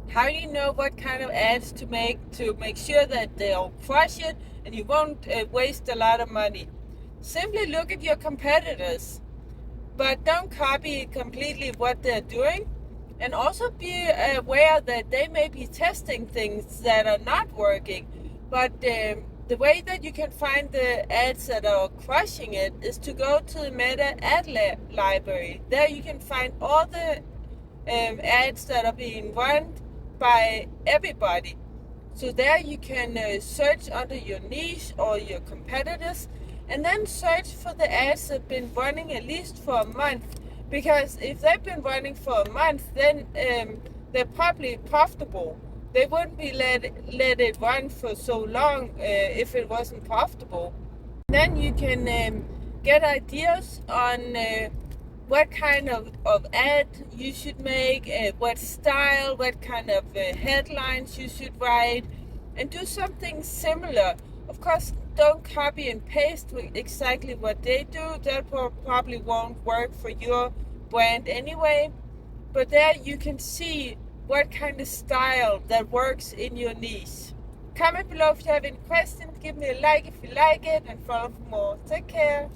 How do you know what kind of ads to make sure that they'll crush it and you won't waste a lot of money? Simply look at your competitors, but don't copy completely what they're doing. And also be aware that they may be testing things that are not working. But the way that you can find the ads that are crushing it is to go to the Meta ad library. There you can find all the ads that are being run by everybody. So there you can search under your niche or your competitors, and then search for the ads that have been running at least for a month. Because if they've been running for a month, then they're probably profitable. They wouldn't be let it run for so long if it wasn't profitable. Then you can get ideas on what kind of ad you should make, what style, what kind of headlines you should write, and do something similar. Of course, don't copy and paste exactly what they do. That probably won't work for your brand anyway. But there you can see what kind of style that works in your niche. Comment below if you have any questions. Give me a like if you like it, and follow for more. Take care.